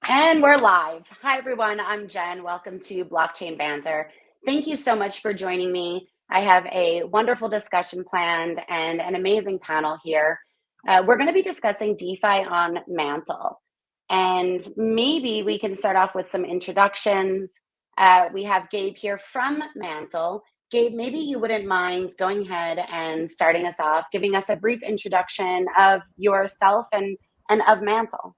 And we're live. Hi, everyone. I'm Jen. Welcome to Blockchain Banter. Thank you so much for joining me. I have a wonderful discussion planned and an amazing panel here. We're going to be discussing DeFi on Mantle. And maybe we can start off with some introductions. We have Gabe here from Mantle. Gabe, maybe you wouldn't mind going ahead and starting us off, giving us a brief introduction of yourself and of Mantle.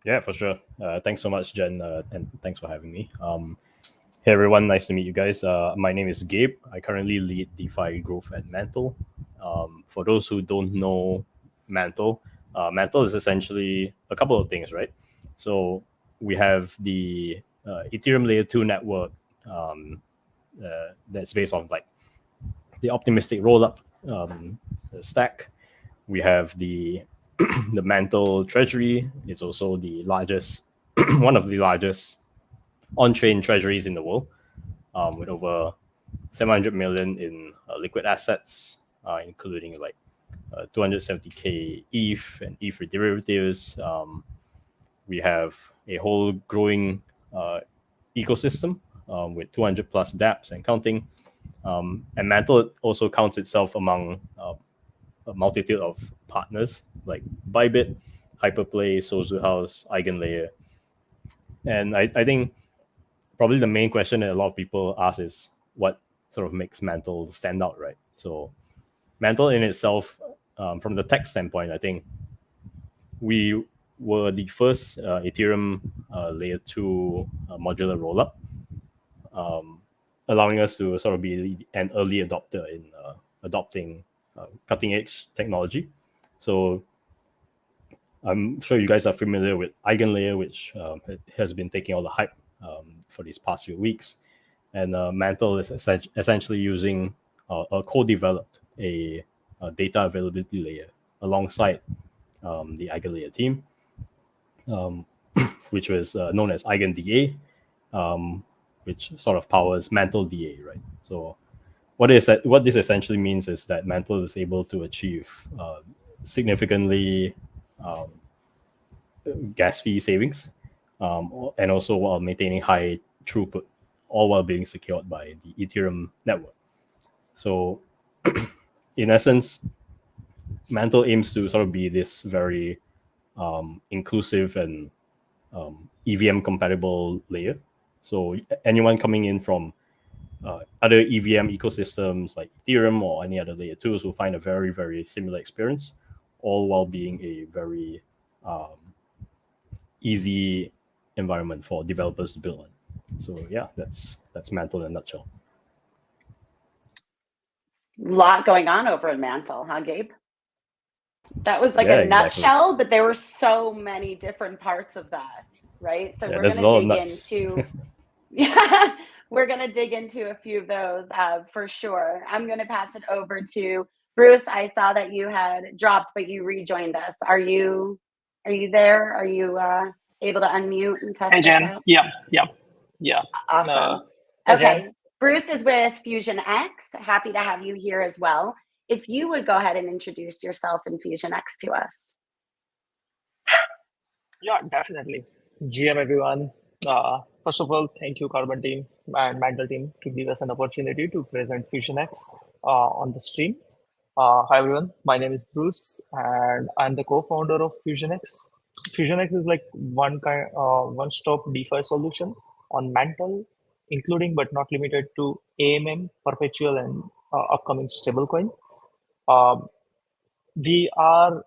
Yeah, for sure. Thanks so much, Jen, and thanks for having me. Hey, everyone. Nice to meet you guys. My name is Gabe. I currently lead DeFi growth at Mantle. For those who don't know Mantle, Mantle is essentially a couple of things, right? So we have the Ethereum Layer 2 network that's based on like the optimistic rollup stack. We have the the Mantle treasury. It's also the largest, one of the largest on-chain treasuries in the world, with over 700 million in liquid assets, including like 270k ETH and ETH derivatives. We have a whole growing ecosystem with 200 plus dApps and counting. And Mantle also counts itself among a multitude of partners like Bybit, Hyperplay, Sozu House, Eigenlayer. And I think probably the main question that a lot of people ask is what sort of makes Mantle stand out, right? So Mantle in itself, from the tech standpoint, I think we were the first Ethereum layer 2 modular rollup, allowing us to sort of be an early adopter in adopting cutting edge technology. So I'm sure you guys are familiar with Eigenlayer, which has been taking all the hype for these past few weeks. And Mantle is essentially using co-developed a data availability layer alongside the Eigenlayer team, which was known as EigenDA, which sort of powers Mantle DA, right? So what this essentially means is that Mantle is able to achieve significantly gas fee savings, and also while maintaining high throughput, all while being secured by the Ethereum network. So in essence, Mantle aims to sort of be this very inclusive and EVM compatible layer. So anyone coming in from other EVM ecosystems like Ethereum or any other layer 2s will find a very, very similar experience, all while being a very easy environment for developers to build on. So yeah, that's Mantle in a nutshell. Lot going on over in Mantle, huh, Gabe? That was like a nutshell, but there were so many different parts of that, right? So we're going to dig into, yeah, we're going to dig into a few of those for sure. I'm going to pass it over to Bruce. I saw that you had dropped, but you rejoined us. Are you there? Are you able to unmute and test Hey, Jen. us out? Yeah. Awesome. Okay. Bruce is with FusionX. Happy to have you here as well. If you would go ahead and introduce yourself and FusionX to us. Yeah, definitely. GM, everyone. First of all, thank you, Carbon team and Mantle team, to give us an opportunity to present FusionX on the stream. Hi, everyone. My name is Bruce, and I'm the co-founder of FusionX. FusionX is like one-stop DeFi solution on Mantle, including but not limited to AMM, perpetual, and upcoming stablecoin. We are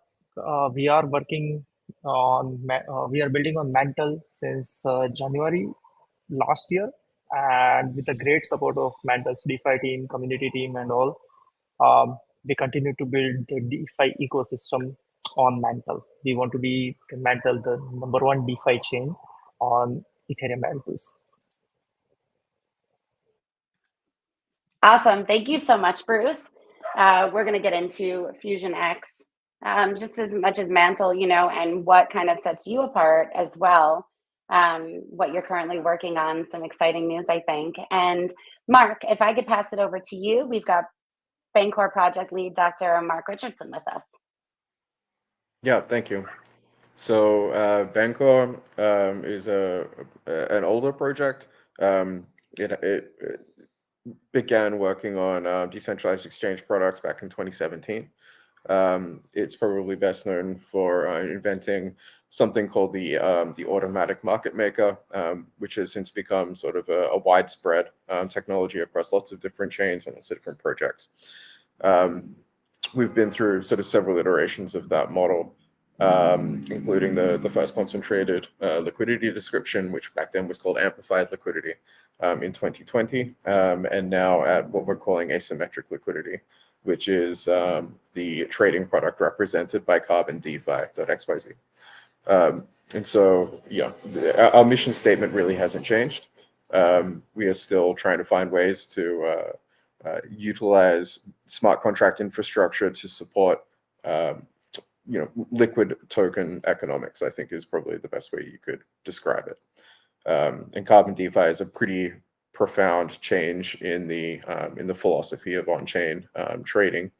working on we are building on Mantle since January last year, and with the great support of Mantle's DeFi team, community team, and all, we continue to build the DeFi ecosystem on Mantle. We want to be Mantle the #1 DeFi chain on Ethereum L2s. Awesome. Thank you so much, Bruce. We're going to get into FusionX just as much as Mantle, you know, and what kind of sets you apart as well. What you're currently working on, some exciting news, I think. And Mark, if I could pass it over to you, we've got Bancor project lead, Dr. Mark Richardson with us. Yeah, thank you. So Bancor is an older project. It began working on decentralized exchange products back in 2017. It's probably best known for inventing something called the automatic market maker, which has since become sort of a widespread technology across lots of different chains and lots of different projects. We've been through sort of several iterations of that model, including the first concentrated liquidity description, which back then was called amplified liquidity in 2020, and now at what we're calling asymmetric liquidity, which is the trading product represented by Carbon DeFi.xyz. And so, yeah, our mission statement really hasn't changed. We are still trying to find ways to utilize smart contract infrastructure to support, liquid token economics, I think is probably the best way you could describe it. And Carbon DeFi is a pretty profound change in the philosophy of on-chain trading,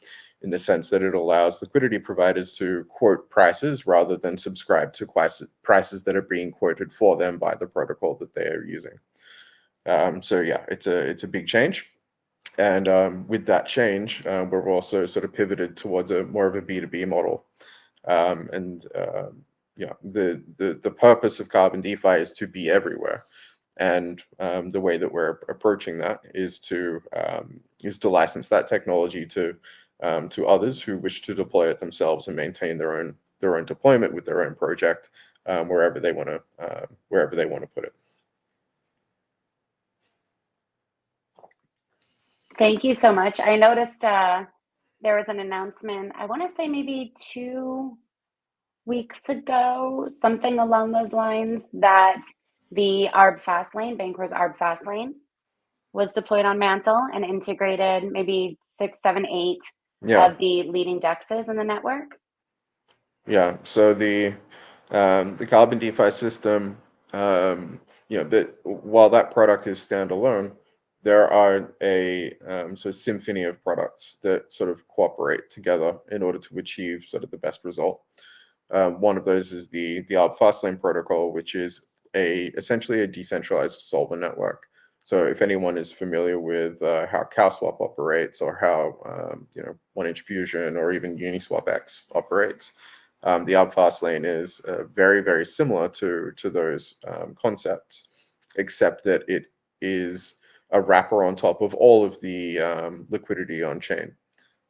in the sense that it allows liquidity providers to quote prices rather than subscribe to prices that are being quoted for them by the protocol that they are using. So yeah, it's a big change. And with that change, we're also sort of pivoted towards more of a B2B model. Yeah, the purpose of Carbon DeFi is to be everywhere. And the way that we're approaching that is to license that technology to others who wish to deploy it themselves and maintain their own deployment with their own project wherever they want to put it. Thank you so much. I noticed there was an announcement, I want to say maybe 2 weeks ago, something along those lines, that the ARB Fastlane, Bancor's ARB Fastlane, was deployed on Mantle and integrated maybe 6, 7, 8 of the leading DEXs in the network. Yeah. So the Carbon DeFi system, while that product is standalone, there are a sort of symphony of products that sort of cooperate together in order to achieve sort of the best result. One of those is the ARB Fastlane protocol, which is essentially a decentralized solver network. So if anyone is familiar with how CowSwap operates, or how 1inch Fusion or even UniswapX operates, the ARB Fastlane is very, very similar to those concepts, except that it is a wrapper on top of all of the liquidity on chain.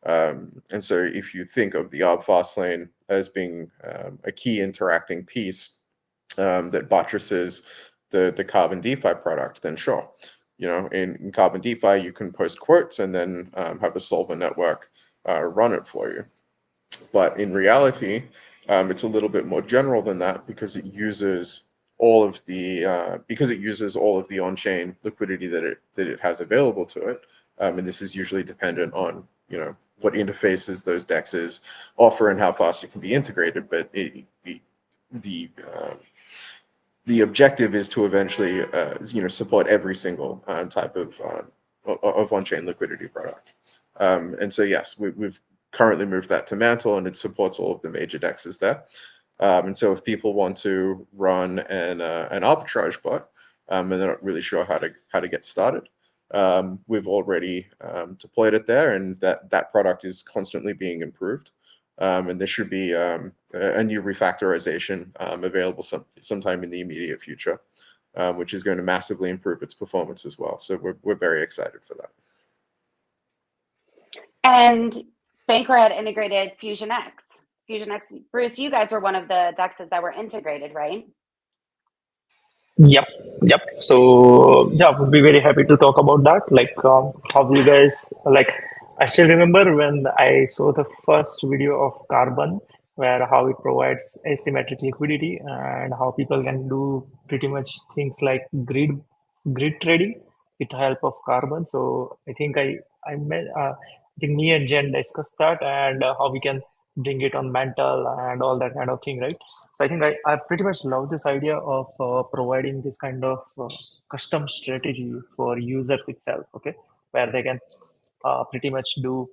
And so if you think of the ARB Fastlane as being a key interacting piece that buttresses the Carbon DeFi product, then sure. In Carbon DeFi, you can post quotes and then have a solver network run it for you. But in reality, it's a little bit more general than that, because it uses all of the on-chain liquidity that it has available to it, and this is usually dependent on what interfaces those DEXs offer and how fast it can be integrated. But the objective is to eventually support every single type of on-chain liquidity product. And so yes, we've currently moved that to Mantle, and it supports all of the major DEXs there. And so if people want to run an arbitrage bot and they're not really sure how to get started, we've already deployed it there, and that product is constantly being improved. And there should be a new refactorization available sometime in the immediate future, which is going to massively improve its performance as well. So we're very excited for that. And Bancor had integrated FusionX. Bruce, you guys were one of the DEXs that were integrated, right? Yep. So yeah, would be very happy to talk about that. Like how you guys I still remember when I saw the first video of Carbon, where how it provides asymmetric liquidity and how people can do pretty much things like grid trading with the help of Carbon. So I think I think me and Jen discussed that, and how we can bring it on Mantle and all that kind of thing, right? So I think I pretty much love this idea of providing this kind of custom strategy for users itself, okay, where they can pretty much do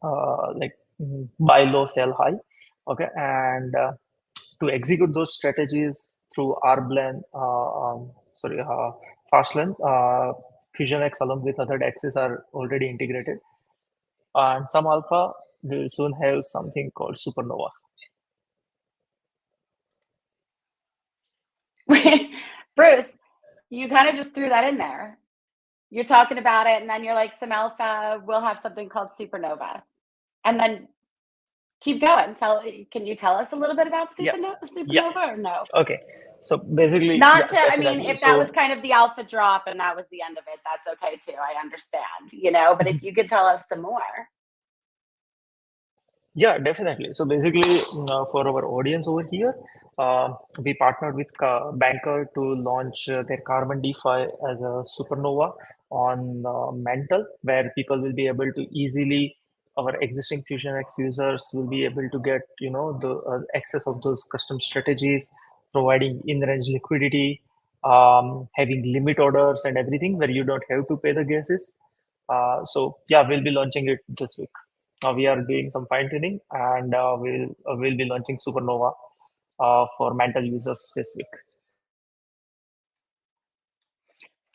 buy low, sell high, okay, and to execute those strategies through our blend, Fastlane, FusionX along with other DEXs are already integrated. And some alpha, we will soon have something called Supernova. Bruce, you kind of just threw that in there. You're talking about it, and then you're like, some alpha will have something called Supernova. And then keep going. Can you tell us a little bit about Supernova or no? Okay. So basically, if that was kind of the alpha drop and that was the end of it, that's okay too. I understand, but if you could tell us some more. Yeah, definitely. So basically, for our audience over here, we partnered with Bancor to launch their Carbon DeFi as a Supernova on Mantle, where people will be able to easily, our existing FusionX users will be able to get, the access of those custom strategies, providing in-range liquidity, having limit orders and everything where you don't have to pay the gases. So yeah, we'll be launching it this week. We are doing some fine tuning, and we'll be launching Supernova for Mantle users this week.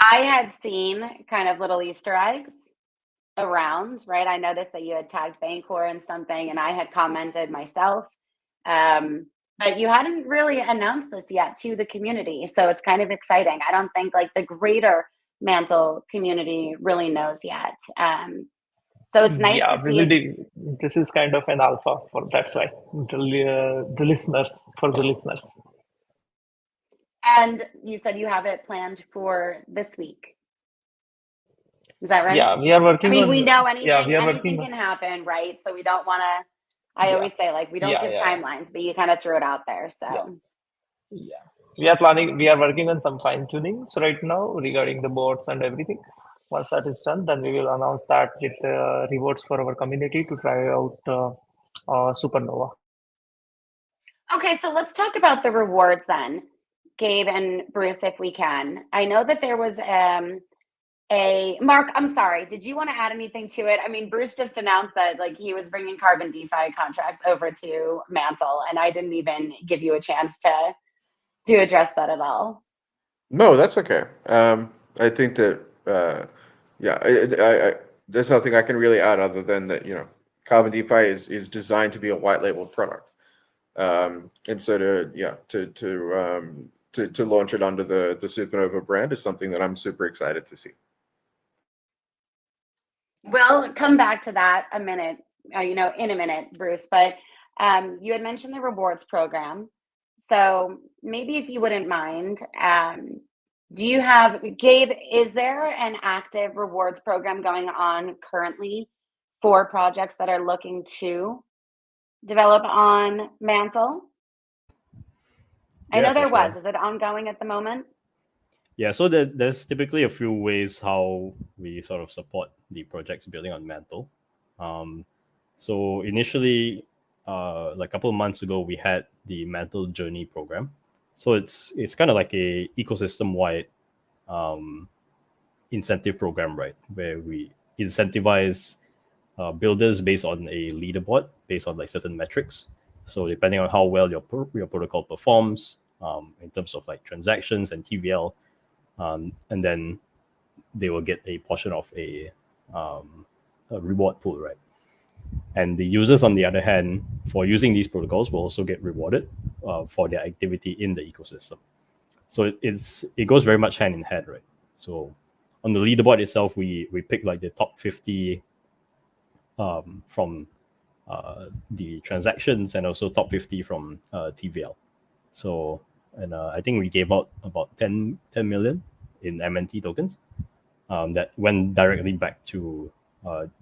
I had seen kind of little Easter eggs around, right? I noticed that you had tagged Bancor in something, and I had commented myself. But you hadn't really announced this yet to the community, so it's kind of exciting. I don't think like the greater Mantle community really knows yet. So it's nice to see. This is kind of an alpha for that's why the listeners. And you said you have it planned for this week. Is that right? Yeah, we are working. We know anything can happen, right? So we don't want to. I always say we don't give timelines, but you kind of threw it out there. So we are planning. We are working on some fine tunings right now regarding the boards and everything. Once that is done, then we will announce that with rewards for our community to try out Supernova. Okay, so let's talk about the rewards then, Gabe and Bruce, if we can. I know that there was Mark, I'm sorry, did you want to add anything to it? Bruce just announced that he was bringing Carbon DeFi contracts over to Mantle, and I didn't even give you a chance to address that at all. No, that's okay. I think that there's nothing I can really add other than that, Carbon DeFi is designed to be a white labeled product. And so to launch it under the Supernova brand is something that I'm super excited to see. We'll come back to that in a minute, Bruce, but you had mentioned the rewards program. So maybe if you wouldn't mind, Gabe, is there an active rewards program going on currently for projects that are looking to develop on Mantle? I know there was. Is it ongoing at the moment? Yeah, so there's typically a few ways how we sort of support the projects building on Mantle. So initially, like a couple of months ago, we had the Mantle Journey program. So it's kind of like a ecosystem-wide incentive program, right? Where we incentivize builders based on a leaderboard, based on like certain metrics. So depending on how well your protocol performs in terms of like transactions and TVL, and then they will get a portion of a reward pool, right? And the users, on the other hand, for using these protocols will also get rewarded for their activity in the ecosystem. So it goes very much hand in hand, right? So on the leaderboard itself, we pick like the top 50 from the transactions and also top 50 from TVL. So, and I think we gave out about 10 million in MNT tokens that went directly back to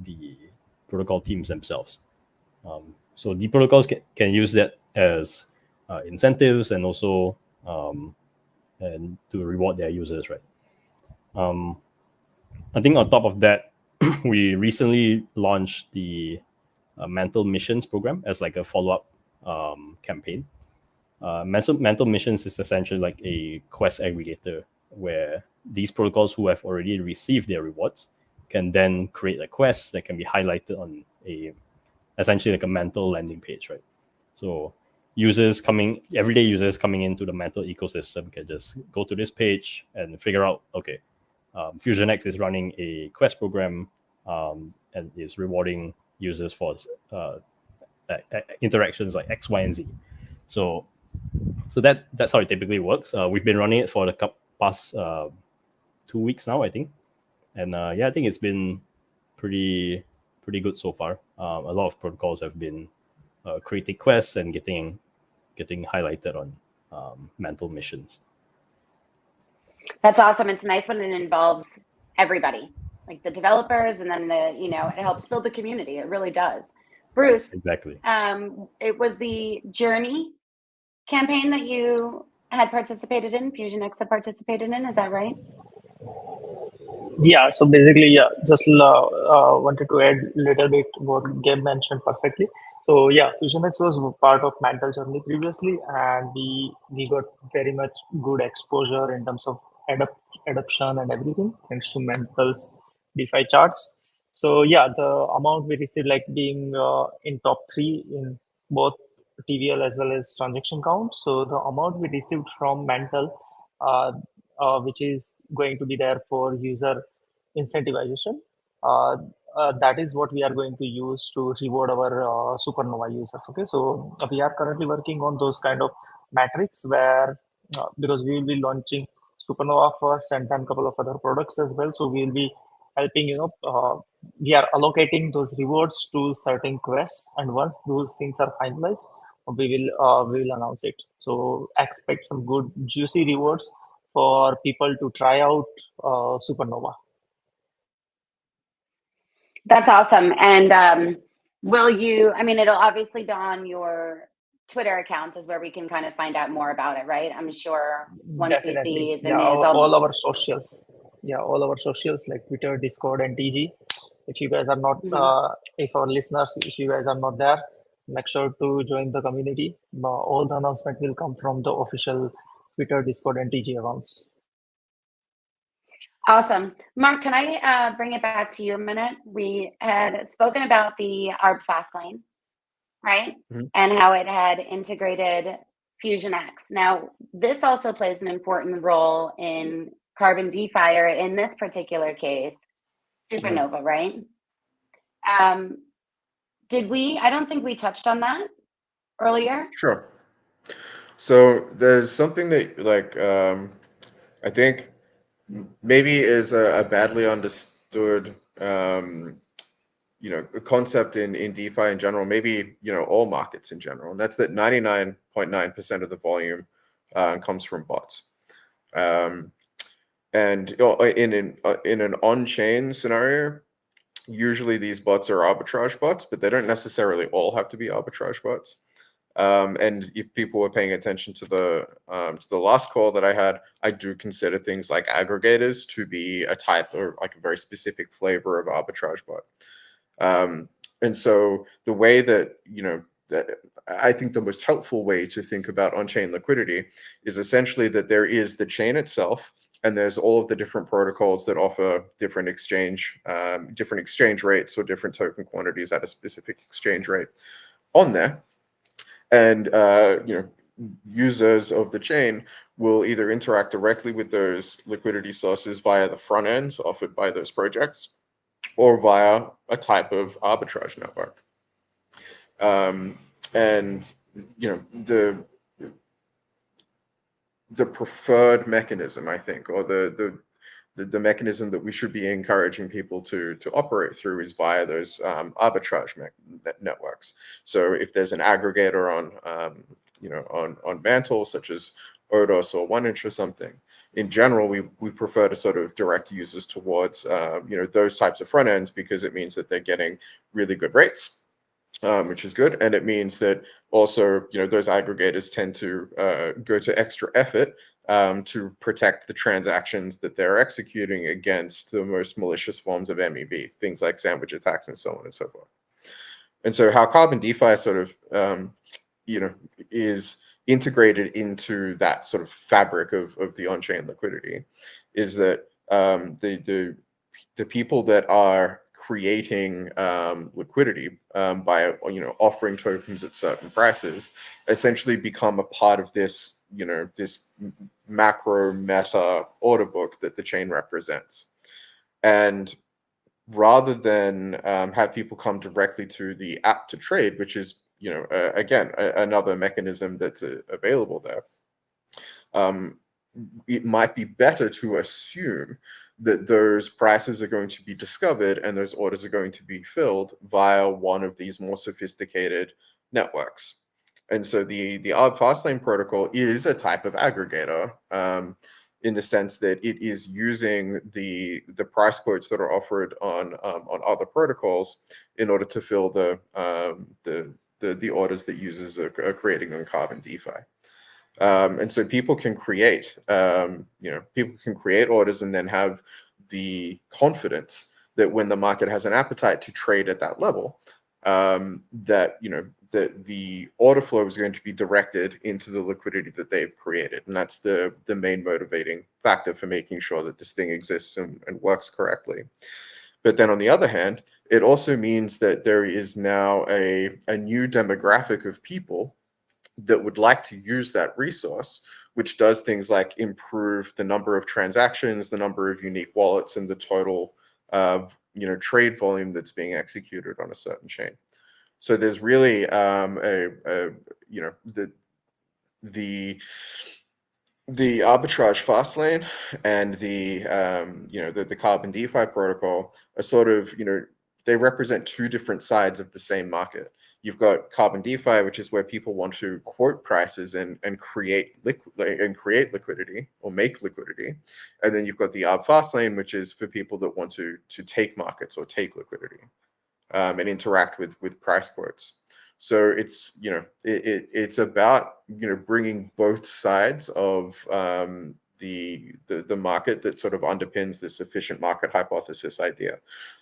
the protocol teams themselves. So the protocols can use that as incentives and also and to reward their users, right? I think on top of that, we recently launched the Mantle Missions program as like a follow-up campaign. Mantle Missions is essentially like a quest aggregator where these protocols who have already received their rewards can then create a quest that can be highlighted on essentially like a Mantle landing page, right? So everyday users coming into the Mantle ecosystem can just go to this page and figure out, okay, FusionX is running a quest program and is rewarding users for interactions like X, Y, and Z. So that's how it typically works. We've been running it for the past 2 weeks now, I think, and I think it's been pretty good so far. A lot of protocols have been creating quests and getting highlighted on Mantle missions. That's awesome. It's nice when it involves everybody, like the developers, and then it helps build the community. It really does. Bruce, Exactly. It was the Journey campaign that you had participated in, FusionX had participated in, is that right? Yeah, so basically, yeah, just wanted to add a little bit what Gabe mentioned perfectly. So yeah, FusionX was part of Mantle Journey previously, and we got very much good exposure in terms of adoption and everything thanks to Mantle's DeFi charts. So yeah, the amount we received, like being in top 3 in both TVL as well as transaction count. So the amount we received from Mantle, which is going to be there for user incentivization. That is what we are going to use to reward our Supernova users. Okay, so we are currently working on those kind of metrics where because we will be launching Supernova first and then a couple of other products as well. So we will be helping, we are allocating those rewards to certain quests, and once those things are finalized, we will announce it. So expect some good juicy rewards for people to try out Supernova. That's awesome. And it'll obviously be on your Twitter account is where we can kind of find out more about it, right? I'm sure once Definitely. we see the Yeah, news. all our socials. Yeah, all our socials like Twitter, Discord, and TG. If you guys are not, if our listeners, if you guys are not there, make sure to join the community. All the announcement will come from the official Twitter, Discord, and TG accounts. Awesome. Mark, can I bring it back to you a minute? We had spoken about the ARB Fastlane, right? Mhm. And how it had integrated FusionX. Now, this also plays an important role in Carbon DeFi, or in this particular case, Supernova, right? I don't think we touched on that earlier. Sure. So there's something that I think maybe is a badly understood a concept in DeFi in general, maybe all markets in general, and that's that 99.9% of the volume comes from bots. And in an on-chain scenario, usually these bots are arbitrage bots, but they don't necessarily all have to be arbitrage bots. And if people were paying attention to the last call that I had, I do consider things like aggregators to be a type or like a very specific flavor of arbitrage bot. And so the way that I think the most helpful way to think about on-chain liquidity is essentially that there is the chain itself, and there's all of the different protocols that offer different exchange rates or different token quantities at a specific exchange rate on there. And users of the chain will either interact directly with those liquidity sources via the front ends offered by those projects, or via a type of arbitrage network. And the preferred mechanism, I think, or the mechanism that we should be encouraging people to operate through is via those arbitrage networks. So if there's an aggregator on Mantle, such as Odos or 1inch or something, in general, we prefer to sort of direct users towards those types of front ends, because it means that they're getting really good rates, which is good, and it means that also those aggregators tend to go to extra effort to protect the transactions that they're executing against the most malicious forms of MEV, things like sandwich attacks and so on and so forth. And so how Carbon DeFi sort of is integrated into that sort of fabric of the on-chain liquidity is that the people that are creating liquidity by offering tokens at certain prices, essentially become a part of this this macro meta order book that the chain represents. And rather than have people come directly to the app to trade, which is again another mechanism that's available there, it might be better to assume that those prices are going to be discovered and those orders are going to be filled via one of these more sophisticated networks. And so the ARB Fastlane protocol is a type of aggregator, in the sense that it is using the price quotes that are offered on other protocols in order to fill the orders that users are creating on Carbon DeFi. And so people can create orders and then have the confidence that when the market has an appetite to trade at that level, that the order flow is going to be directed into the liquidity that they've created, and that's the main motivating factor for making sure that this thing exists and works correctly. But then on the other hand, it also means that there is now a new demographic of people that would like to use that resource, which does things like improve the number of transactions, the number of unique wallets, and the total trade volume that's being executed on a certain chain. So there's really the arbitrage Fastlane and the Carbon DeFi protocol are sort of they represent two different sides of the same market. You've got Carbon DeFi, which is where people want to quote prices and create liquidity or make liquidity, and then you've got the ARB Fastlane, which is for people that want to take markets or take liquidity and interact with price quotes. So it's it's about bringing both sides of the market that sort of underpins this efficient market hypothesis idea,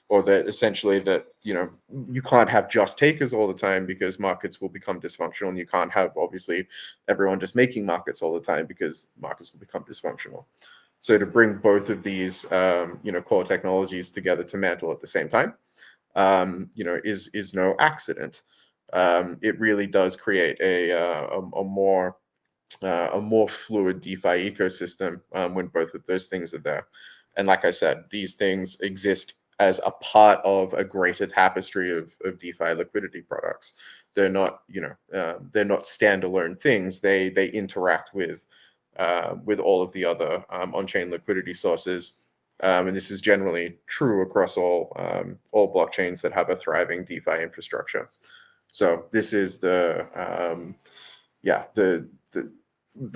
or that essentially that you can't have just takers all the time because markets will become dysfunctional, and you can't have obviously everyone just making markets all the time because markets will become dysfunctional. So to bring both of these core technologies together to Mantle at the same time is no accident. It really does create a more fluid DeFi ecosystem when both of those things are there. And like I said, these things exist as a part of a greater tapestry of DeFi liquidity products. They're not standalone things. They interact with all of the other on-chain liquidity sources. And this is generally true across all blockchains that have a thriving DeFi infrastructure. So this is the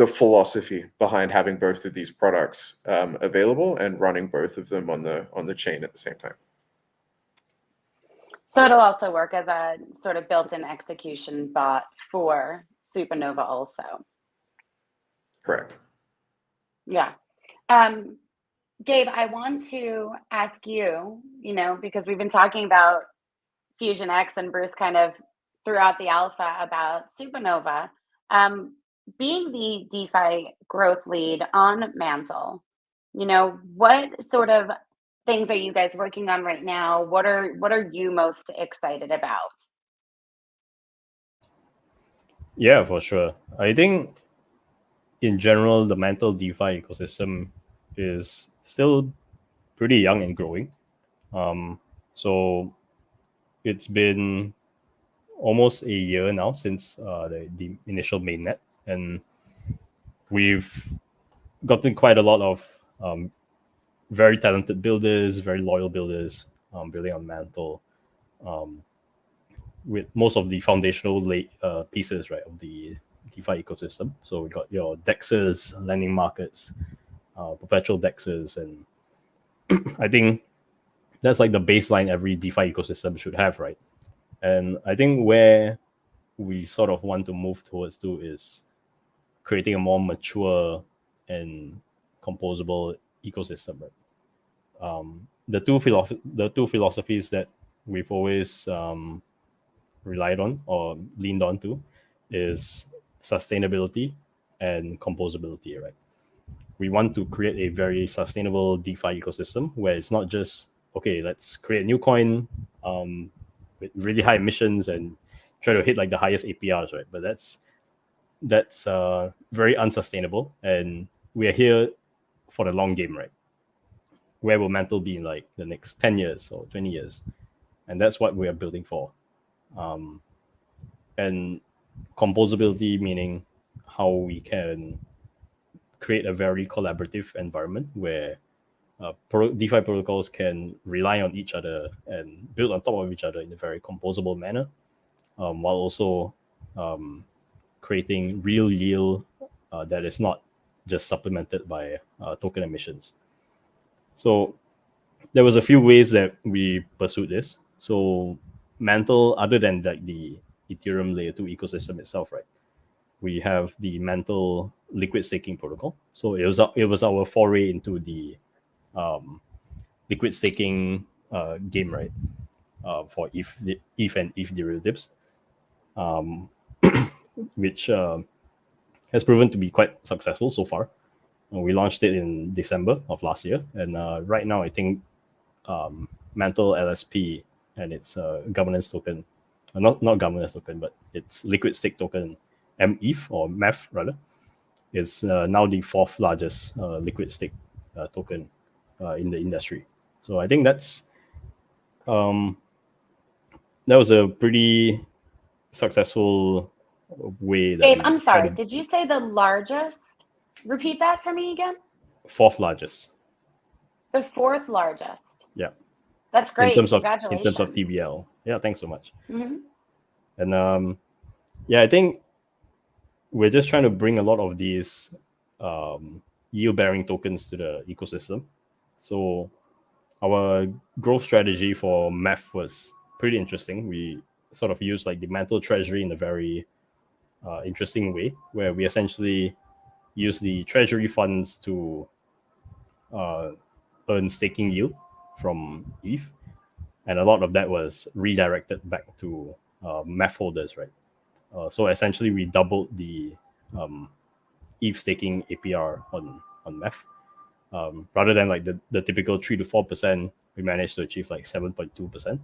philosophy behind having both of these products available and running both of them on the chain at the same time. So it'll also work as a sort of built-in execution bot for Supernova also. Correct. Yeah. Gabe, I want to ask you, because we've been talking about FusionX and Bruce kind of throughout the alpha about Supernova. Being the DeFi growth lead on Mantle, what sort of things are you guys working on right now? What are you most excited about? Yeah, for sure. I think in general, the Mantle DeFi ecosystem is still pretty young and growing. So it's been almost a year now since the initial mainnet, and we've gotten quite a lot of very talented builders, very loyal builders building on Mantle, with most of the foundational pieces, right, of the DeFi ecosystem. So we got your DEXs, lending markets, perpetual DEXs, and I think that's like the baseline every DeFi ecosystem should have, right? And I think where we sort of want to move towards to is creating a more mature and composable ecosystem, right? The two philosophies that we've always relied on or leaned on to is sustainability and composability, right? We want to create a very sustainable DeFi ecosystem where it's not just okay, let's create a new coin with really high emissions and try to hit like the highest APRs, right? But that's very unsustainable, and we are here for the long game, right? Where will Mantle be in like the next 10 years or 20 years? And that's what we are building for. And composability, meaning how we can create a very collaborative environment where DeFi protocols can rely on each other and build on top of each other in a very composable manner, while also creating real yield that is not just supplemented by token emissions. So there was a few ways that we pursued this. So Mantle, other than like the Ethereum layer 2 ecosystem itself, right? We have the Mantle liquid staking protocol. So it was our foray into the liquid staking game, right? For ETH and ETH derivatives, which has proven to be quite successful so far. We launched it in December of last year, and right now I think Mantle LSP and its governance token, not governance token, but its liquid stake token, METH or METH rather, is now the fourth largest liquid stake token in the industry. So I think that was a pretty successful way. Gabe, I'm sorry. Did you say the largest? Repeat that for me again. Fourth largest. The fourth largest. Yeah. That's great. In terms Congratulations. of TVL. Yeah, thanks so much. Mm-hmm. And yeah, I think we're just trying to bring a lot of these yield-bearing tokens to the ecosystem. So our growth strategy for METH was pretty interesting. We sort of used like the Mantle Treasury in a very interesting way, where we essentially use the treasury funds to earn staking yield from ETH, and a lot of that was redirected back to METH holders, right? So essentially, we doubled the ETH staking APR on METH. Rather than like the typical 3 to 4%, we managed to achieve like 7.2%,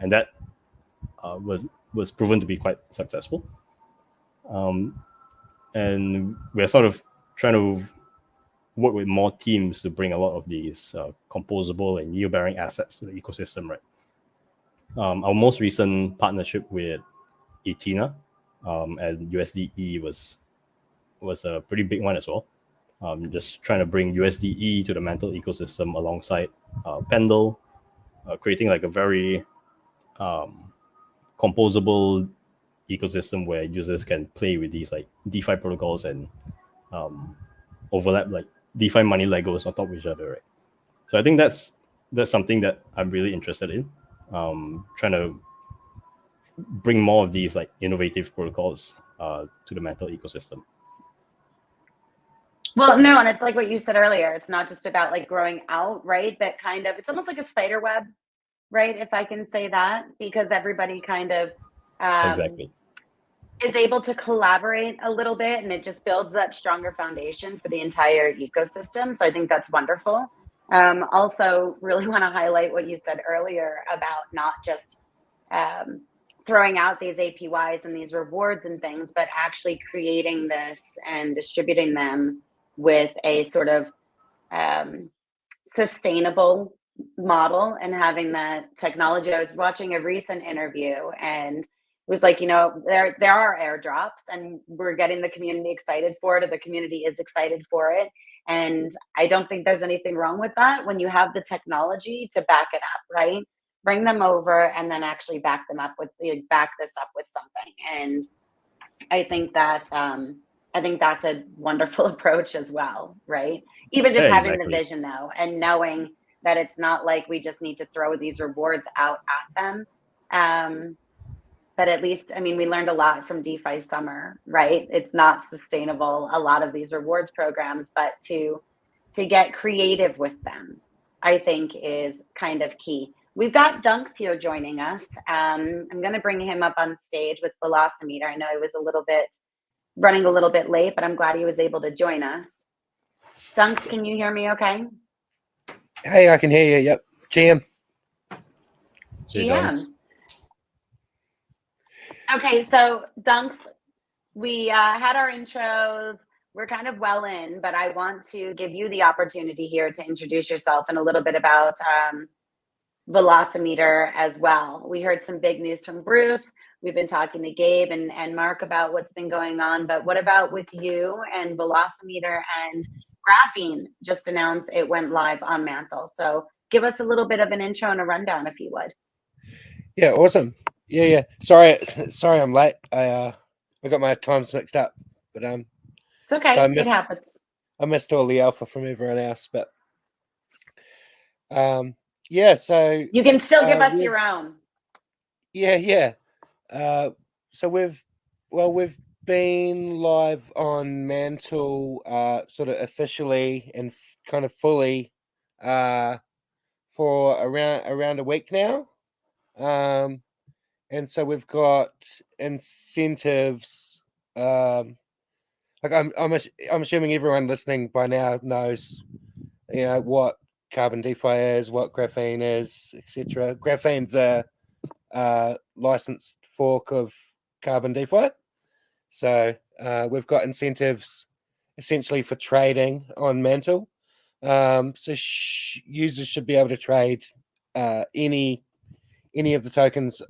and that was proven to be quite successful. And we're sort of trying to work with more teams to bring a lot of these composable and yield-bearing assets to the ecosystem, right? Our most recent partnership with Ethena and USDE was a pretty big one as well. Just trying to bring USDE to the Mantle ecosystem alongside Pendle, creating like a very composable ecosystem where users can play with these like DeFi protocols and overlap like DeFi money Legos on top of each other, right? So I think that's something that I'm really interested in, trying to bring more of these like innovative protocols to the Mantle ecosystem. Well, no, and it's like what you said earlier. It's not just about like growing out, right? But kind of, it's almost like a spider web, right? If I can say that, because everybody kind of Exactly is able to collaborate a little bit, and it just builds that stronger foundation for the entire ecosystem. So I think that's wonderful. Also, really want to highlight what you said earlier about not just throwing out these APYs and these rewards and things, but actually creating this and distributing them with a sort of sustainable model and having that technology. I was watching a recent interview, and it was like, you know, there are airdrops, and we're getting the community excited for it, or the community is excited for it. And I don't think there's anything wrong with that when you have the technology to back it up, right? Bring them over and then actually back this up with something. And I think that's a wonderful approach as well, right? Even just having the vision though, and knowing that it's not like we just need to throw these rewards out at them. But at least, I mean, we learned a lot from DeFi Summer, right? It's not sustainable, a lot of these rewards programs, but to get creative with them, I think is kind of key. We've got Dunks here joining us. I'm going to bring him up on stage with Velocimeter. I know he was running a little bit late, but I'm glad he was able to join us. Dunks, can you hear me okay? Hey, I can hear you, yep. GM. Hey, GM. Dunks. Okay, so Dunks, we had our intros. We're kind of well in, but I want to give you the opportunity here to introduce yourself and a little bit about Velocimeter as well. We heard some big news from Bruce. We've been talking to Gabe and Mark about what's been going on, but what about with you and Velocimeter and Graphene just announced it went live on Mantle. So give us a little bit of an intro and a rundown if you would. Yeah, awesome. Yeah. Sorry, I'm late. I got my times mixed up, but It's okay. so It happens. I missed all the alpha from everyone else, but yeah. So You can still give us your own. Yeah. So we've been live on Mantle, sort of officially and kind of fully, for around a week now. And so we've got incentives. Like I'm assuming everyone listening by now knows, what carbon DeFi is, what graphene is, etc. Graphene's a licensed fork of carbon DeFi. So we've got incentives essentially for trading on Mantle. So users should be able to trade any of the tokens,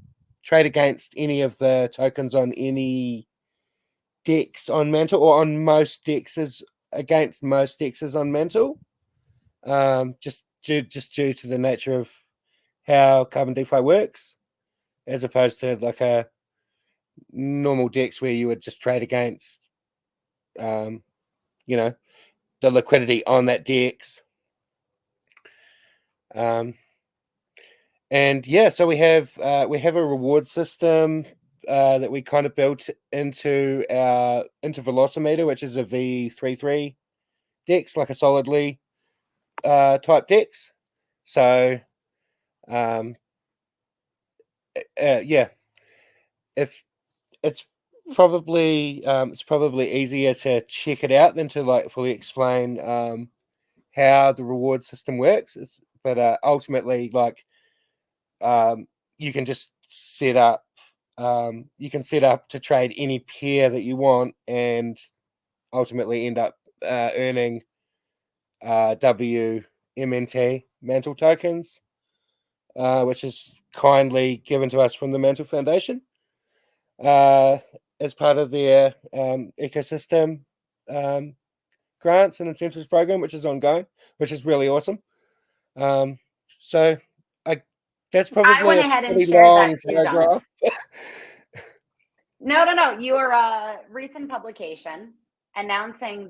trade against any of the tokens on any DEX on Mantle, or on most DEXs, against most DEXs on Mantle. Just due to the nature of how carbon DeFi works, as opposed to like a normal DEX where you would just trade against, the liquidity on that DEX. And yeah, so we have a reward system that we kind of built into Velocimeter, which is a V33 DEX, like a solidly type DEX. So yeah, if it's probably easier to check it out than to like fully explain how the reward system works. But ultimately, like, you can just set up to trade any pair that you want, and ultimately end up earning WMNT Mantle tokens, which is kindly given to us from the Mantle Foundation as part of their ecosystem grants and incentives program, which is ongoing, which is really awesome. So that's probably I went ahead and pretty shared long that too, paragraph. No. Your recent publication announcing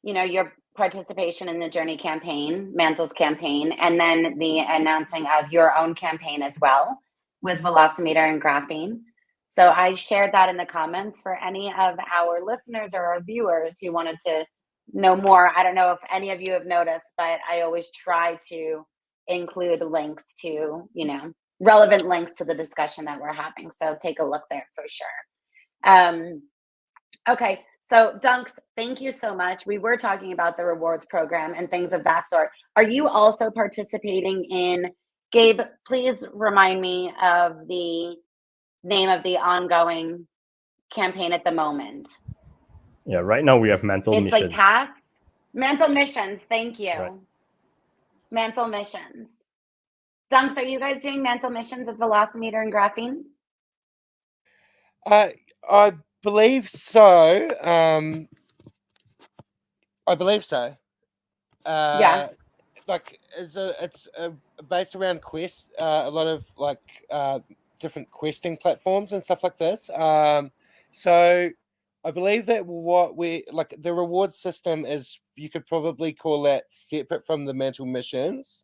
your participation in the Journey campaign, Mantle's campaign, and then the announcing of your own campaign as well with Velocimeter and Graphene. So I shared that in the comments for any of our listeners or our viewers who wanted to know more. I don't know if any of you have noticed, but I always try to include links to, relevant links to the discussion that we're having. So take a look there for sure. Okay, so Dunks, thank you so much. We were talking about the rewards program and things of that sort. Are you also participating in, Gabe, please remind me of the name of the ongoing campaign at the moment. Yeah, right now we have Mantle It's missions. like tasks. Mantle missions, thank you. Right. Mantle missions. Dunks, are you guys doing Mantle missions with Velocimeter and Graphene? I believe so. I believe so. Yeah. Like it's based around quest, a lot of like different questing platforms and stuff like this. So I believe that what we like, the reward system is, you could probably call that separate from the Mantle missions.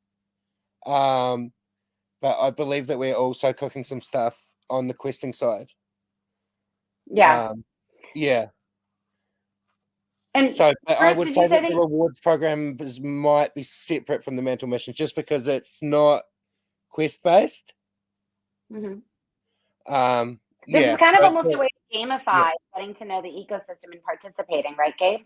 But I believe that we're also cooking some stuff on the questing side. Yeah. Yeah. And So Bruce, I would did say you say that the that? rewards program might be separate from the Mantle mission, just because it's not quest based. Mhm. This Yeah, is kind of but- almost a way to gamify yeah. getting to know the ecosystem and participating, right, Gabe?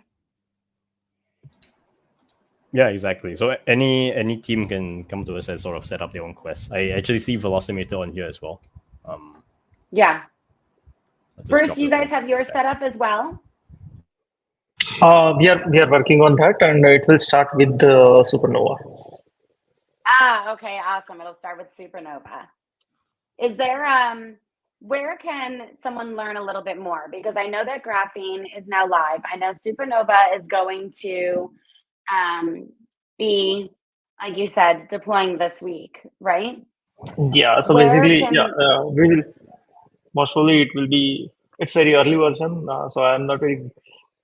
Yeah, exactly. So any team can come to us and sort of set up their own quest. I actually see Velocimeter on here as well. Yeah. I'll just Bruce, drop you the guys link have in yours the set chat. up as well? We are working on that, and it will start with the supernova. Okay, awesome. It'll start with supernova. Is there where can someone learn a little bit more? Because I know that graphene is now live. I know supernova is going to be, like you said, deploying this week, right? Yeah, so Where basically, can yeah, we will most probably it will be, it's very early version, so I'm not very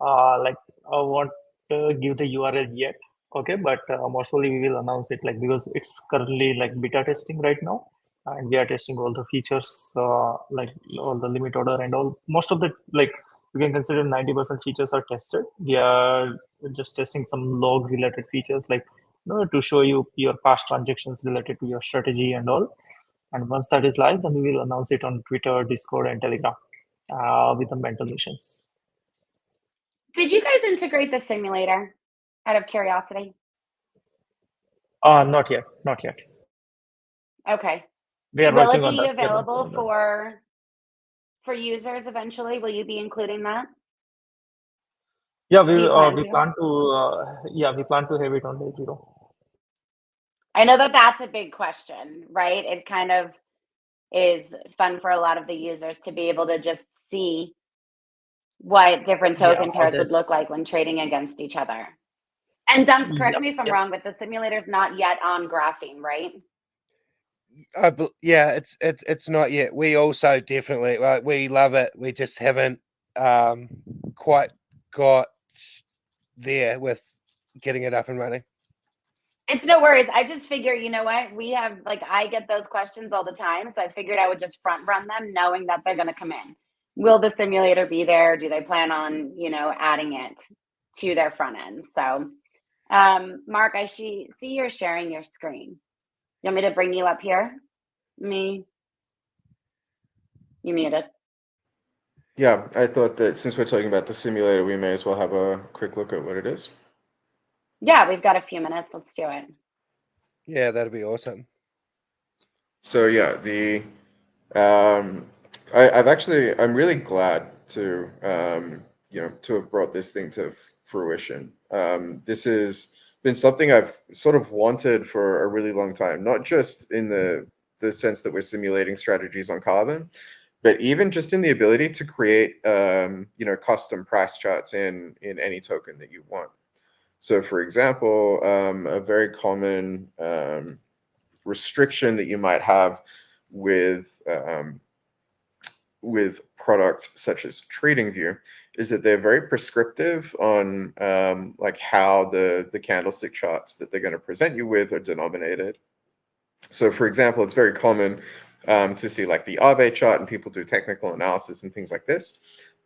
like I won't give the URL yet. Okay, but most probably we will announce it, like, because it's currently like beta testing right now, and we are testing all the features, like all the limit order and all. Most of the, like, you can consider 90% features are tested. We are just testing some log related features, like, to show you your past transactions related to your strategy and all. And once that is live, then we will announce it on Twitter, Discord, and Telegram with the mental missions. did you guys integrate the simulator out of curiosity? Not yet, not yet. Okay. We are Will working it on be that. available for users eventually? Will you be including that? Yeah, Do you plan we to? plan to we plan to have it on day 0. I know that that's a big question, right? It kind of is fun for a lot of the users to be able to just see what different token pairs would look like when trading against each other. And Dunks, correct me if I'm wrong, but the simulator's not yet on graphene, right? Yeah, it's not yet. We also definitely, like, we love it. We just haven't quite got there with getting it up and running. It's no worries. I just figure, you know what? We have, like, I get those questions all the time. So I figured I would just front run them knowing that they're going to come in. Will the simulator be there? Do they plan on, adding it to their front end? So, Mark, I see you're sharing your screen. You want me to bring you up here? You muted. Yeah, I thought that since we're talking about the simulator, we may as well have a quick look at what it is. Yeah, we've got a few minutes. Let's do it. Yeah, that'd be awesome. So yeah, I'm really glad to to have brought this thing to fruition. This has been something I've sort of wanted for a really long time, not just in the sense that we're simulating strategies on Carbon, but even just in the ability to create custom price charts in any token that you want. So for example, a very common restriction that you might have with products such as TradingView is that they're very prescriptive on like how the candlestick charts that they're going to present you with are denominated. So for example, it's very common to see like the Aave chart, and people do technical analysis and things like this,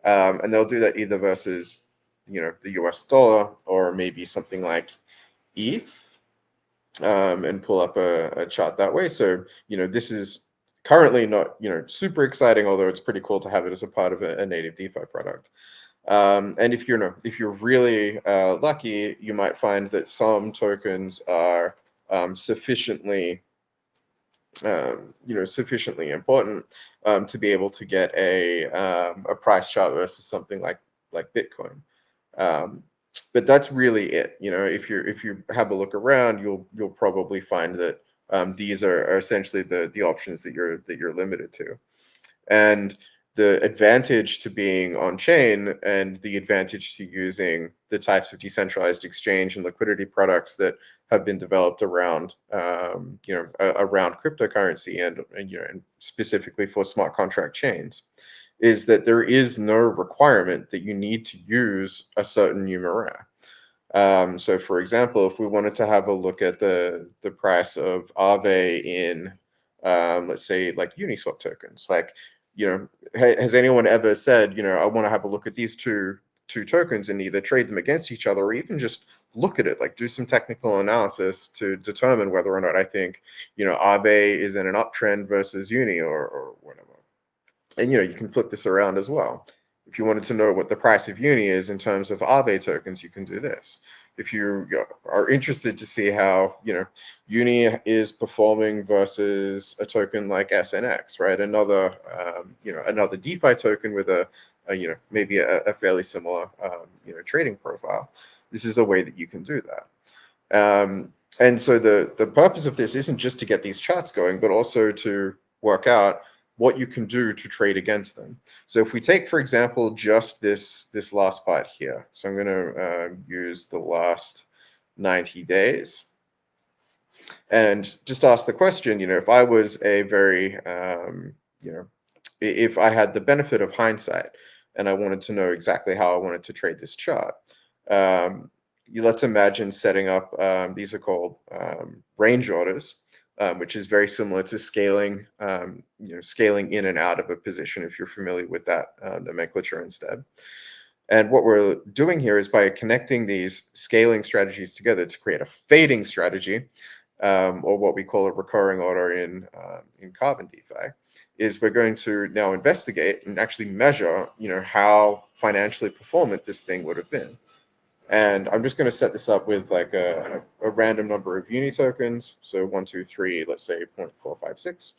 and they'll do that either versus the US dollar or maybe something like ETH, and pull up a chart that way. So this is currently not super exciting, although it's pretty cool to have it as a part of a native DeFi product. And if you're really lucky, you might find that some tokens are sufficiently sufficiently important to be able to get a price chart versus something like Bitcoin. But that's really it. If you have a look around, you'll probably find that these are essentially the options that you're limited to. And the advantage to being on chain and the advantage to using the types of decentralized exchange and liquidity products that have been developed around around cryptocurrency and specifically for smart contract chains is that there is no requirement that you need to use a certain numeraire. So for example, if we wanted to have a look at the price of Aave in let's say like Uniswap tokens, like has anyone ever said, I want to have a look at these two tokens and either trade them against each other or even just look at it, like do some technical analysis to determine whether or not I think, Aave is in an uptrend versus Uni or whatever. And, you can flip this around as well. If you wanted to know what the price of Uni is in terms of Aave tokens, you can do this. if you are interested to see how, Uni is performing versus a token like SNX, right? Another, another DeFi token with maybe a fairly similar, trading profile. This is a way that you can do that. And so the purpose of this isn't just to get these charts going, but also to work out what you can do to trade against them. So if we take, for example, just this last part here. So I'm going to use the last 90 days and just ask the question, if I was a very, if I had the benefit of hindsight and I wanted to know exactly how I wanted to trade this chart, let's imagine setting up, these are called range orders, which is very similar to scaling, scaling in and out of a position, if you're familiar with that nomenclature instead. And what we're doing here is by connecting these scaling strategies together to create a fading strategy, or what we call a recurring order in Carbon DeFi, is we're going to now investigate and actually measure, how financially performant this thing would have been. And I'm just going to set this up with like a random number of uni tokens. So 1, 2, 3, let's say 0.456.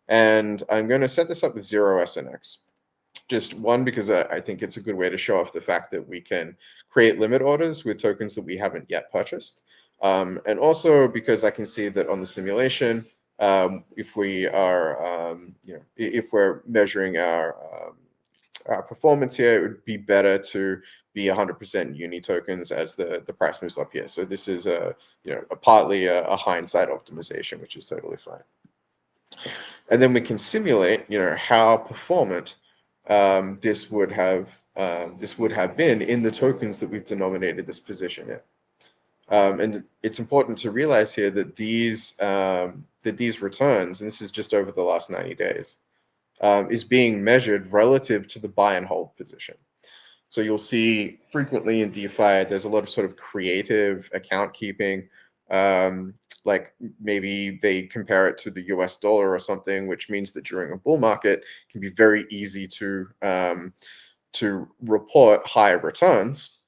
And I'm going to set this up with 0 SNX. Just one, because I think it's a good way to show off the fact that we can create limit orders with tokens that we haven't yet purchased. And also because I can see that on the simulation, if we are, if we're measuring our performance here, it would be better to be 100% uni tokens as the price moves up here. So this is partly a hindsight optimization, which is totally fine. And then we can simulate, how performant this would have been in the tokens that we've denominated this position in. And it's important to realize here that these returns, and this is just over the last 90 days, is being measured relative to the buy and hold position. So you'll see frequently in DeFi, there's a lot of sort of creative account keeping. Like maybe they compare it to the US dollar or something, which means that during a bull market, it can be very easy to report higher returns,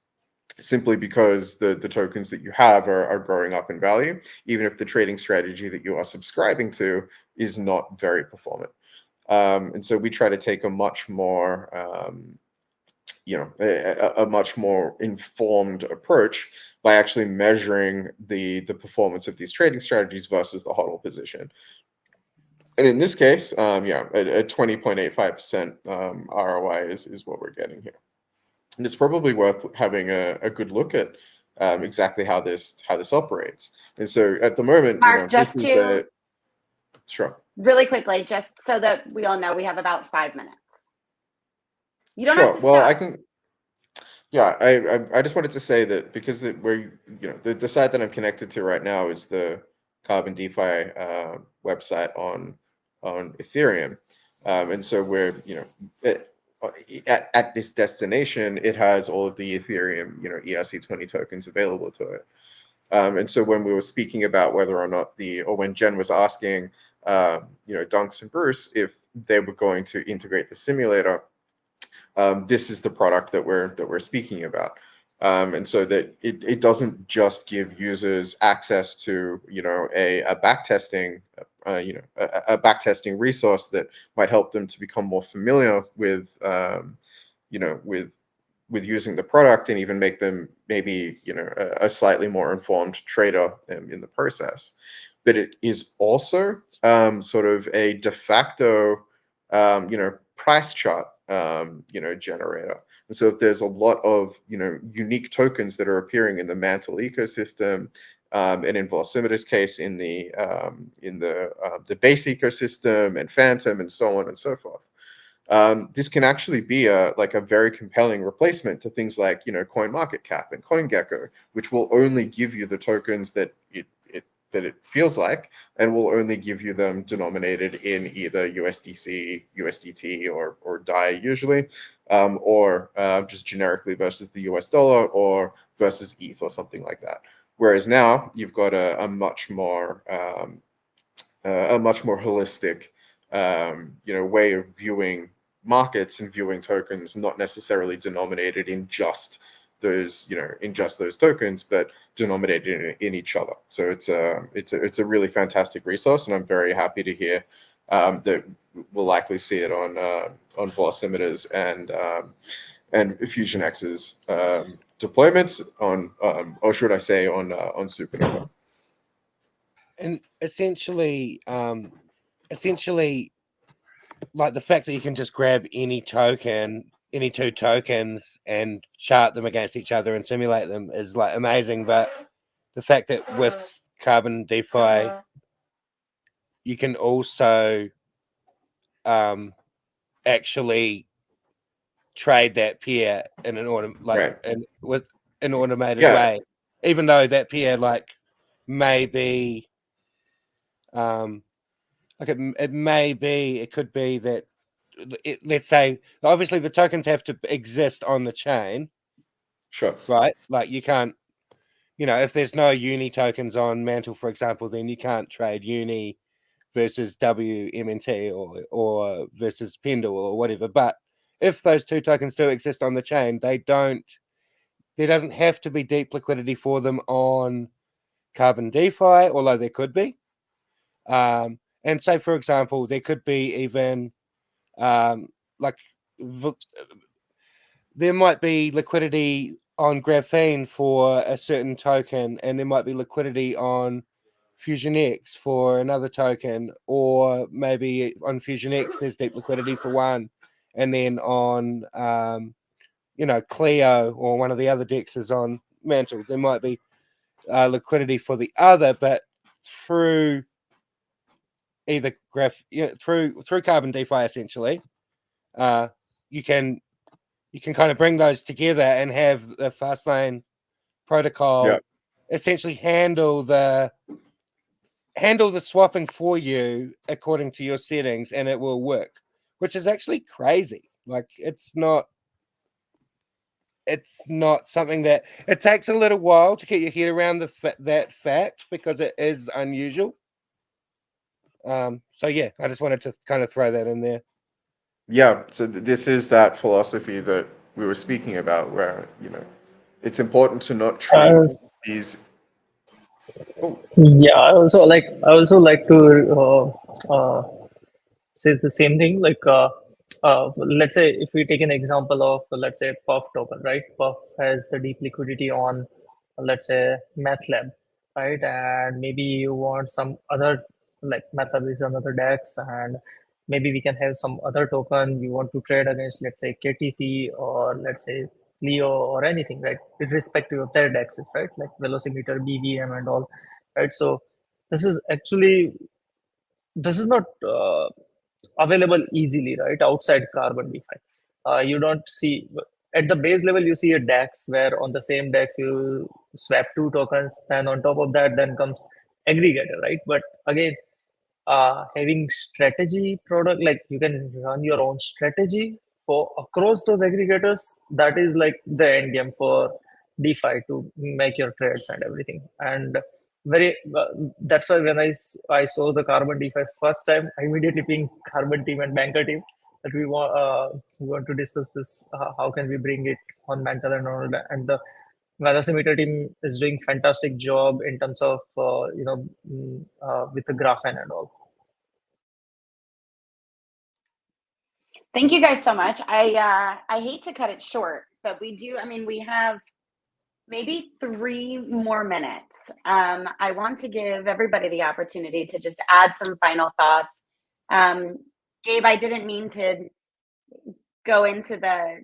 simply because the tokens that you have are growing up in value, even if the trading strategy that you are subscribing to is not very performant. And so we try to take a much more, a much more informed approach by actually measuring the performance of these trading strategies versus the HODL position. And in this case, a 20.85% ROI is what we're getting here. And it's probably worth having a good look at exactly how this operates. And so at the moment, Mark, this is sure. Really quickly, just so that we all know, we have about 5 minutes. You don't Sure. have to Well, stop. I can. Yeah, I just wanted to say that because the site that I'm connected to right now is the Carbon DeFi website on Ethereum, and so we're at this destination, it has all of the Ethereum ERC20 tokens available to it. And so when we were speaking about whether or not when Jen was asking, Dunks and Bruce if they were going to integrate the simulator, this is the product that we're speaking about. And so that it doesn't just give users access to a backtesting a backtesting resource that might help them to become more familiar with with using the product and even make them maybe a slightly more informed trader in the process. But it is also sort of a de facto price chart generator. And so if there's a lot of unique tokens that are appearing in the Mantle ecosystem, and in Velocimeter's case in the base ecosystem and Phantom and so on and so forth, this can actually be a very compelling replacement to things like CoinMarketCap and CoinGecko, which will only give you the tokens that it feels like, and will only give you them denominated in either USDC, USDT, or DAI usually, or just generically versus the US dollar or versus ETH or something like that. Whereas now you've got a much more holistic way of viewing markets and viewing tokens, not necessarily denominated in just those, in just those tokens, but denominated in each other. So it's a really fantastic resource, and I'm very happy to hear that we'll likely see it on Velocimeter's and FusionX's deployments on, or should I say, on Supernova. And essentially, like the fact that you can just grab any token, any two tokens, and chart them against each other and simulate them is like amazing. But the fact that with Carbon DeFi, you can also actually trade that pair in an with an automated way, even though that pair like may be it could be that let's say obviously the tokens have to exist on the chain, Sure. right? Like you can't, if there's no uni tokens on Mantle, for example, then you can't trade uni versus WMNT or versus Pendle or whatever. But if those two tokens do exist on the chain, there doesn't have to be deep liquidity for them on Carbon DeFi, although there could be. And say, for example, there could be even there might be liquidity on Graphene for a certain token, and there might be liquidity on FusionX for another token, or maybe on FusionX there's deep liquidity for one, and then on Clio or one of the other dexes on Mantle there might be liquidity for the other, but through either through Carbon DeFi essentially, you can kind of bring those together and have the Fastlane protocol essentially handle the swapping for you according to your settings, and it will work, which is actually crazy. Like it's not something that it takes a little while to get your head around that fact, because it is unusual. So yeah, I just wanted to kind of throw that in there. Yeah, so this is that philosophy that we were speaking about, where it's important to not treat these. Yeah, I also like to say the same thing. Like, let's say if we take an example of, let's say, Puff token, right? Puff has the deep liquidity on, let's say, MATLAB, right? And maybe you want some other, like MATLAB is another DEX, and maybe we can have some other token you want to trade against, let's say KTC or let's say Leo or anything, right? Irrespective of their DEXs, right? Like Velocimeter, BVM, and all, right? So this is not available easily, right? Outside Carbon DeFi, you don't see at the base level. You see a DEX where on the same DEX you swap two tokens, then on top of that then comes aggregator, right? But again, having strategy product, like you can run your own strategy for across those aggregators, that is like the end game for DeFi to make your trades and everything. And that's why when I saw the Carbon DeFi first time, I immediately pinged Carbon team and Bancor team that we want to discuss this. How can we bring it on Mantle and all that? And the Velocimeter team is doing fantastic job in terms of with the graphene and all. Thank you guys so much. I hate to cut it short, but we do. I mean, we have maybe 3 more minutes. I want to give everybody the opportunity to just add some final thoughts. Gabe, I didn't mean to go into the,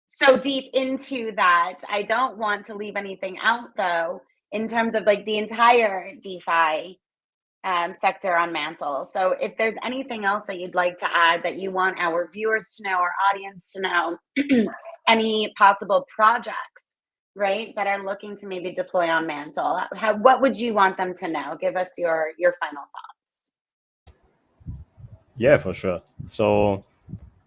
so deep into that. I don't want to leave anything out though, in terms of like the entire DeFi sector on Mantle. So if there's anything else that you'd like to add that you want our viewers to know, our audience to know, any possible projects, right, that are looking to maybe deploy on Mantle, what would you want them to know? Give us your final thoughts. Yeah, for sure. So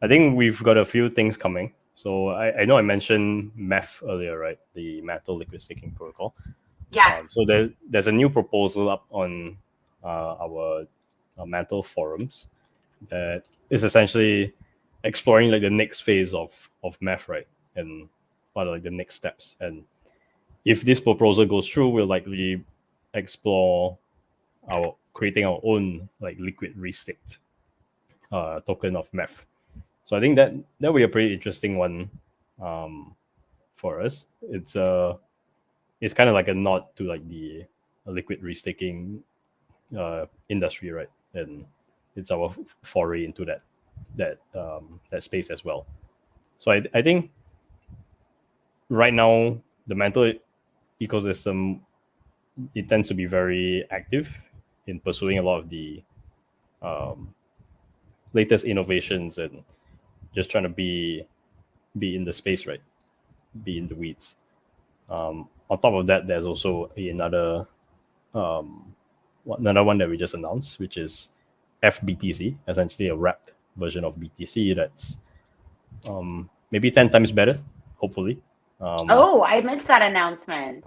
I think we've got a few things coming. So I know I mentioned MEF earlier, right? The Mantle Liquid Staking Protocol. Yes. So there's a new proposal up on our Mantle forums that is essentially exploring like the next phase of MEF, right? And what are like the next steps. And if this proposal goes through, we'll likely explore creating our own like liquid restaked token of MEF. So I think that will be a pretty interesting one for us. It's kind of like a nod to like the liquid restaking industry, right? And it's our foray into that space as well. So I think right now the Mantle ecosystem, it tends to be very active in pursuing a lot of the latest innovations and just trying to be in the space, right? Be in the weeds. On top of that, there's also another one that we just announced, which is FBTC, essentially a wrapped version of BTC that's maybe 10 times better, hopefully. Oh, I missed that announcement.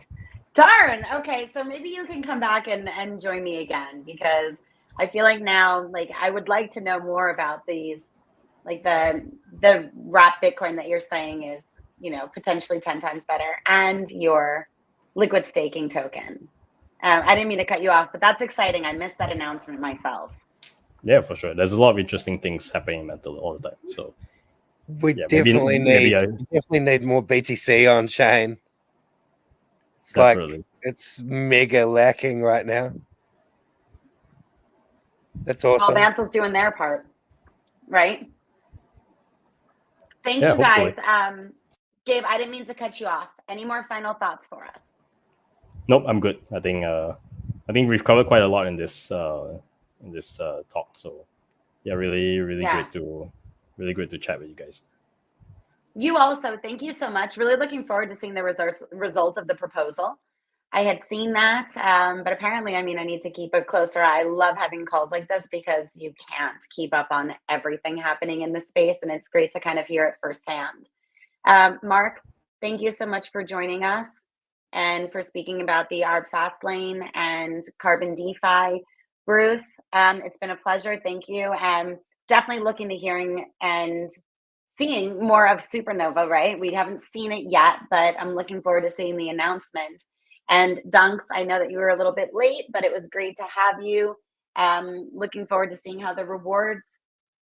Darn. Okay, so maybe you can come back and join me again, because I feel like now, like, I would like to know more about these, like the wrap Bitcoin that you're saying is, potentially 10 times better, and your liquid staking token. I didn't mean to cut you off, but that's exciting. I missed that announcement myself. Yeah, for sure. There's a lot of interesting things happening in Mantle all the time. So we definitely need more BTC on chain. It's definitely. Like it's mega lacking right now. That's awesome. Well, Mantle's doing their part, right? Thank you guys. Hopefully. Gabe, I didn't mean to cut you off. Any more final thoughts for us? Nope, I'm good. I think we've covered quite a lot in this talk. So yeah, really great to chat with you guys. You also, thank you so much. Really looking forward to seeing the results of the proposal. I had seen that, but apparently, I need to keep a closer eye. I love having calls like this because you can't keep up on everything happening in the space, and it's great to kind of hear it firsthand. Mark, thank you so much for joining us and for speaking about the ARB Fastlane and Carbon DeFi. Bruce, it's been a pleasure. Thank you. Definitely looking to hearing and seeing more of Supernova, right? We haven't seen it yet, but I'm looking forward to seeing the announcement. And Dunks, I know that you were a little bit late, but it was great to have you. Looking forward to seeing how the rewards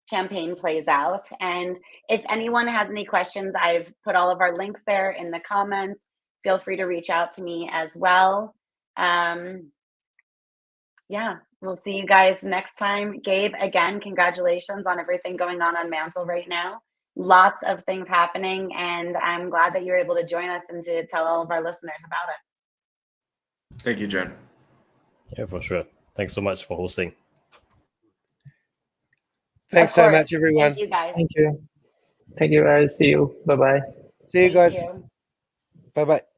campaign plays out. And if anyone has any questions, I've put all of our links there in the comments. Feel free to reach out to me as well. Yeah, we'll see you guys next time. Gabe, again, congratulations on everything going on Mantle right now. Lots of things happening, and I'm glad that you're able to join us and to tell all of our listeners about it. Thank you, Jen. Yeah, for sure. Thanks so much for hosting. Thanks so much, everyone. Thank you, guys. Thank you. Thank you, guys. See you. Bye-bye. See you guys. Bye-bye.